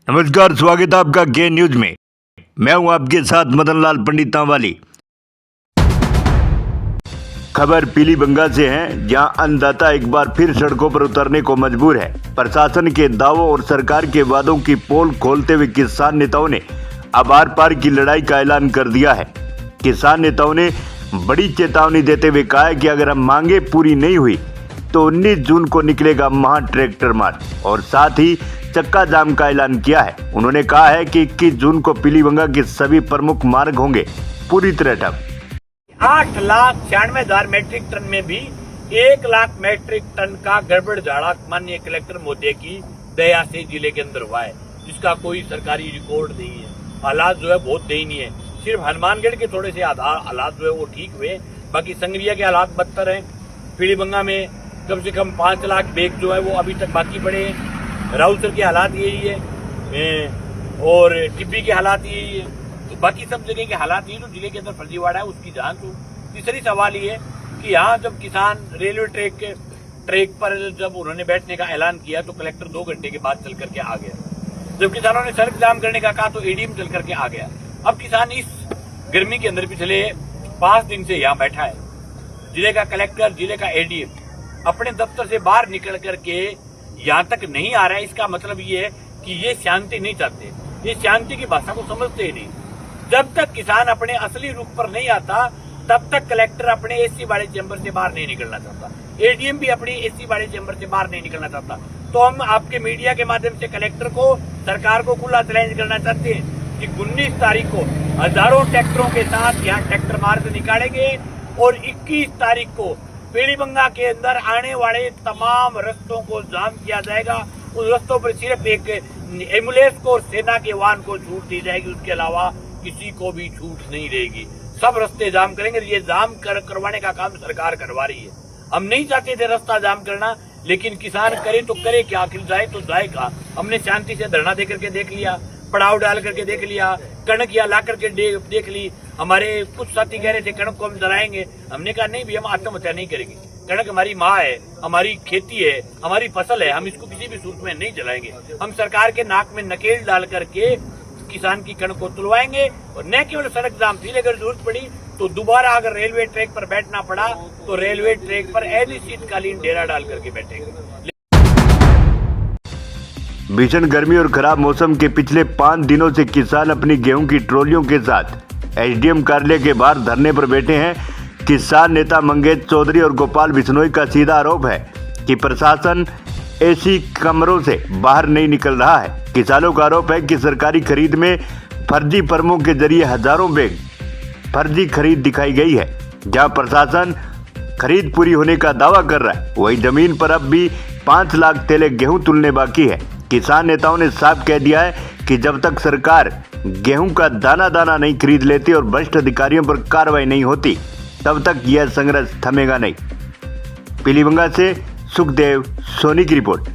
नमस्कार, स्वागत है आपका के न्यूज में। मैं हूं आपके साथ मदन लाल पंडित वाली। खबर पीलीभंगा से है, जहां अन्नदाता एक बार फिर सड़कों पर उतरने को मजबूर है। प्रशासन के दावों और सरकार के वादों की पोल खोलते हुए किसान नेताओं ने अब आर पार की लड़ाई का ऐलान कर दिया है। किसान नेताओं ने बड़ी चेतावनी देते हुए कहा है कि अगर हम मांगे पूरी नहीं हुई तो 19 जून को निकलेगा महा ट्रैक्टर मार्च, और साथ ही चक्का जाम का ऐलान किया है। उन्होंने कहा है कि 21 जून को पीलीभंगा के सभी प्रमुख मार्ग होंगे पूरी तरह ठप। 8,96,000 मैट्रिक टन में भी 1 लाख मैट्रिक टन का गड़बड़ झाड़ा माननीय कलेक्टर महोदय की दया से जिले के अंदर हुआ है, जिसका कोई सरकारी रिकॉर्ड नहीं है। हालात जो है बहुत दयनीय है। सिर्फ हनुमानगढ़ के थोड़े से हालात जो है वो ठीक हुए, बाकी संगरिया के हालात बदतर हैं। पीलीभंगा में कम से कम 5 लाख बैग जो है वो अभी तक बाकी पड़े हैं। राउसर के हालात यही है और टिब्बी के हालात यही है, तो बाकी सब जगह के हालात यही। तो जिले के अंदर फर्जीवाड़ा है, उसकी जांच हो। तीसरी सवाल ये है कि यहाँ जब किसान रेलवे ट्रैक पर जब उन्होंने बैठने का ऐलान किया तो कलेक्टर 2 घंटे के बाद चल करके आ गया। जब किसानों ने सड़क जाम करने का कहा तो एडीएम चल करके आ गया। अब किसान इस गर्मी के अंदर पिछले 5 दिन से यहाँ बैठा है। जिले का कलेक्टर, जिले का एडीएम अपने दफ्तर से बाहर निकल करके यहाँ तक नहीं आ रहा है। इसका मतलब ये है कि ये शांति नहीं चाहते, ये शांति की भाषा को समझते ही नहीं। जब तक किसान अपने असली रूप पर नहीं आता तब तक कलेक्टर अपने एसी वाले चैम्बर से बाहर नहीं निकलना चाहता, एडीएम भी अपनी एसी वाले चैम्बर से बाहर नहीं निकलना चाहता। तो हम आपके मीडिया के माध्यम से कलेक्टर को, सरकार को खुला चैलेंज करना चाहते हैं कि 19 तारीख को हजारों ट्रैक्टरों के साथ यहाँ ट्रैक्टर मार्च निकालेंगे और 21 तारीख को पीलीभंगा के अंदर आने वाले तमाम रस्तों को जाम किया जाएगा। उस रस्तों पर सिर्फ एक एम्बुलेंस को और सेना के वाहन को छूट दी जाएगी, उसके अलावा किसी को भी छूट नहीं रहेगी। सब रास्ते जाम करेंगे। ये जाम करवाने का काम सरकार करवा रही है। हम नहीं चाहते थे रास्ता जाम करना, लेकिन किसान करे तो करे क्या, आखिर जाए तो जाए कहाँ। हमने शांति से धरना दे करके देख लिया, पड़ाव डाल करके देख लिया, कणक या ला करके देख ली। हमारे कुछ साथी कह रहे थे कणक को हम जलाएंगे। हमने कहा नहीं भी, हम आत्महत्या नहीं करेंगे। कणक हमारी माँ है, हमारी खेती है, हमारी फसल है, हम इसको किसी भी सूरत में नहीं जलाएंगे। हम सरकार के नाक में नकेल डाल करके किसान की कणक को तुलवाएंगे। और न केवल सड़क जाम थी, अगर जरूरत पड़ी तो दोबारा अगर रेलवे ट्रैक पर बैठना पड़ा तो रेलवे ट्रैक पर अनिश्चितकालीन डेरा डाल करके बैठेंगे। भीषण गर्मी और खराब मौसम के पिछले 5 दिनों से किसान अपनी गेहूं की ट्रॉलियों के साथ एसडीएम कार्यालय के बाहर धरने पर बैठे हैं। किसान नेता मंगेश चौधरी और गोपाल बिश्नोई का सीधा आरोप है कि प्रशासन एसी कमरों से बाहर नहीं निकल रहा है। किसानों का आरोप है कि सरकारी खरीद में फर्जी फर्मों के जरिए हजारों बैग फर्जी खरीद दिखाई गई है। जहां प्रशासन खरीद पूरी होने का दावा कर रहा है, वहीं जमीन पर अब भी 5 लाख थैले गेहूं तुलने बाकी है। किसान नेताओं ने साफ कह दिया है कि जब तक सरकार गेहूं का दाना दाना नहीं खरीद लेती और भ्रष्ट अधिकारियों पर कार्रवाई नहीं होती, तब तक यह संघर्ष थमेगा नहीं। पीलीभंगा से सुखदेव सोनी की रिपोर्ट।